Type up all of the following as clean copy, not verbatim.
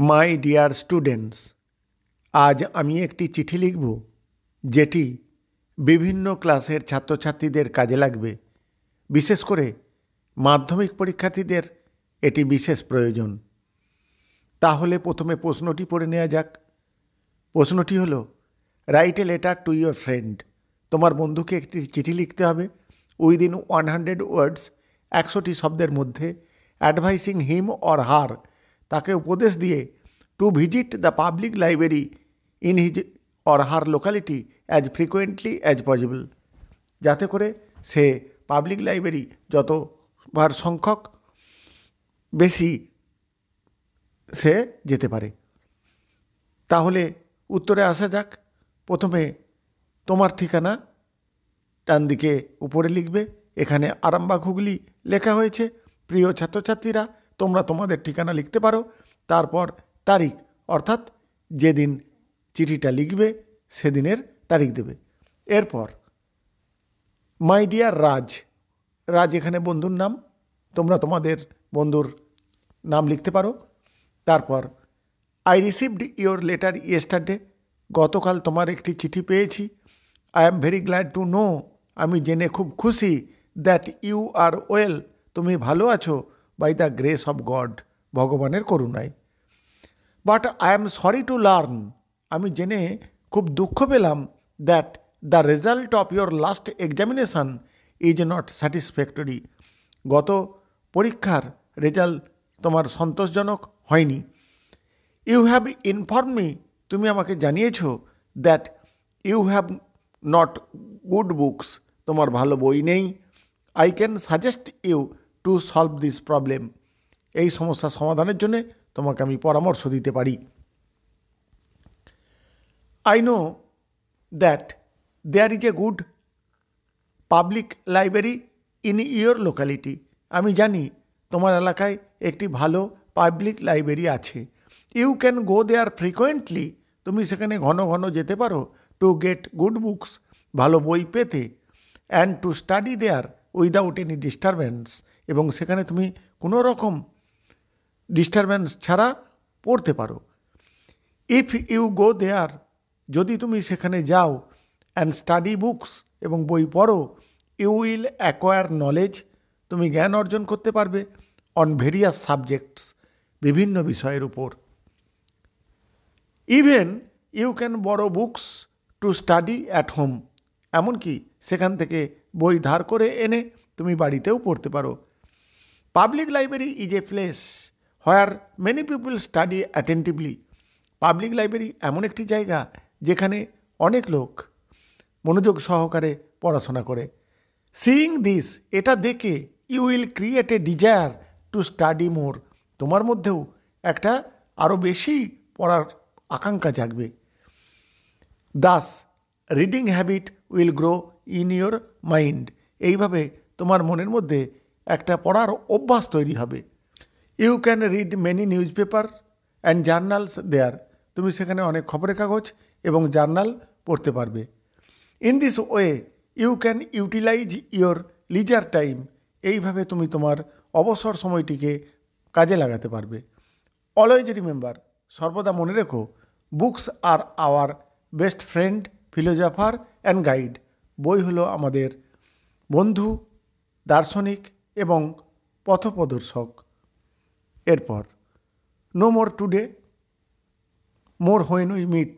My dear students, আজ আমি একটি চিঠি লিখব যেটি বিভিন্ন ক্লাসের ছাত্রছাত্রীদের কাজে লাগবে। বিশেষ করে মাধ্যমিক পরীক্ষার্থীদের এটি বিশেষ প্রয়োজন। তাহলে প্রথমে প্রশ্নটি পড়ে নেওয়া যাক। প্রশ্নটি হলো, write a letter to your friend. তোমার বন্ধুকে একটি চিঠি লিখতে হবে উইদিন 100 ওয়ার্ডস, 100টি শব্দের মধ্যে, অ্যাডভাইসিং হিম অর হার, তাকে উপদেশ দিয়ে, to visit the public library in his or her locality as frequently as possible, যাতে করে সে পাবলিক লাইব্রেরি যতবার সংখ্যক বেশি সে যেতে পারে। তাহলে উত্তরে আসা যাক। প্রথমে তোমার ঠিকানা ডান দিকে উপরে লিখবে। এখানে আরামবাগ হুগলি লেখা হয়েছে। প্রিয় ছাত্রছাত্রীরা, তোমরা তোমাদের ঠিকানা লিখতে পারো। তারপর তারিখ, অর্থাৎ যেদিন চিঠিটা লিখবে সেদিনের তারিখ দেবে। এরপর মাই ডিয়ার রাজ, রাজ এখানে বন্ধুর নাম, তোমরা তোমাদের বন্ধুর নাম লিখতে পারো। তারপর I received your letter yesterday, গতকাল তোমার একটি চিঠি পেয়েছি। I am very glad to know, আমি জেনে খুব খুশি। দ্যাট ইউ আর ওয়েল, তুমি ভালো আছো। By the grace of God, ভগবানের করুণায়। But I am sorry to learn, আমি জেনে খুব দুঃখ পেলাম। That the result of your last examination is not satisfactory, গত পরীক্ষার রেজাল্ট তোমার সন্তোষজনক হয়নি। ইউ হ্যাভ ইনফর্ম মি, তুমি আমাকে জানিয়েছ। That you have not good books, তোমার ভালো বই নেই। I can suggest you to solve this problem, এই সমস্যার সমাধানের জন্য তোমাকে আমি পরামর্শ দিতে পারি। I know that there is a good public library in your locality, আমি জানি তোমার এলাকায় একটি ভালো পাবলিক লাইব্রেরি আছে। You can go there frequently, তুমি সেখানে ঘন ঘন যেতে পারো। টু গেট গুড বুকস, ভালো বই পেতে। And to study there without any disturbance, এবং সেখানে তুমি কোনো রকম ডিস্টারবেন্স ছাড়া পড়তে পারো। ইফ ইউ গো দেয়ার, যদি তুমি সেখানে যাও, অ্যান্ড স্টাডি বুকস, এবং বই পড়ো, ইউ উইল অ্যাকোয়ার নলেজ, তুমি জ্ঞান অর্জন করতে পারবে। অন ভেরিয়াস সাবজেক্টস, বিভিন্ন বিষয়ের উপর। ইভেন ইউ ক্যান বড়ো books to study at home, এমনকি সেখান থেকে বই ধার করে এনে তুমি বাড়িতেও পড়তে পারো। Public library is a place where many people study attentively, public library এমন একটি জায়গা যেখানে অনেক লোক মনোযোগ সহকারে পড়াশোনা করে। সিইং দিস, এটা দেখে, you will create a desire to study more, তোমার মধ্যেও একটা আরও বেশি পড়ার আকাঙ্ক্ষা জাগবে। Thus reading habit will grow in your mind, এইভাবে তোমার মনের মধ্যে একটা পড়ার অভ্যাস তৈরি হবে। You can read many newspaper and journals there, তুমি সেখানে অনেক খবরের কাগজ এবং জার্নাল পড়তে পারবে। In this way you can utilise your leisure time, এইভাবে তুমি তোমার অবসর সময়টিকে কাজে লাগাতে পারবে। অলওয়েজ রিমেম্বার, সর্বদা মনে রেখো, books are our best friend, philosopher and guide, বই হলো আমাদের বন্ধু, দার্শনিক এবং পথপ্রদর্শক। এরপর no more today, more when we meet,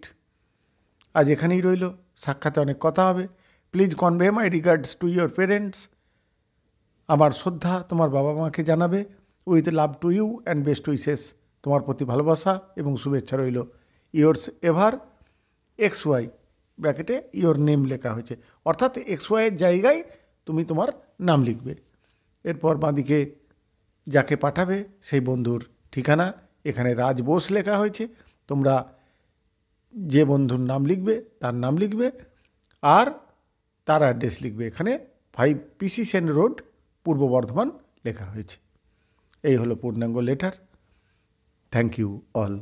আজ এখানেই রইল, সাক্ষাতে অনেক কথা হবে। Please convey my regards to your parents, আমার শ্রদ্ধা তোমার বাবা মাকে জানাবে। With love to you and best wishes, তোমার প্রতি ভালোবাসা এবং শুভেচ্ছা রইল। ইয়োর্স এভার এক্স ওয়াই, ব্র্যাকেটে ইয়োর নেম লেখা হয়েছে, অর্থাৎ এক্স ওয়াইয়ের জায়গায় তুমি তোমার নাম লিখবে। এরপর বাঁদিকে যাকে পাঠাবে সেই বন্ধুর ঠিকানা, এখানে রাজ বোস লেখা হয়েছে, তোমরা যে বন্ধুর নাম লিখবে তার নাম লিখবে আর তার অ্যাড্রেস লিখবে। এখানে 5 PC সেন রোড, পূর্ব বর্ধমান লেখা হয়েছে। এই হলো পূর্ণাঙ্গ লেটার। Thank you all.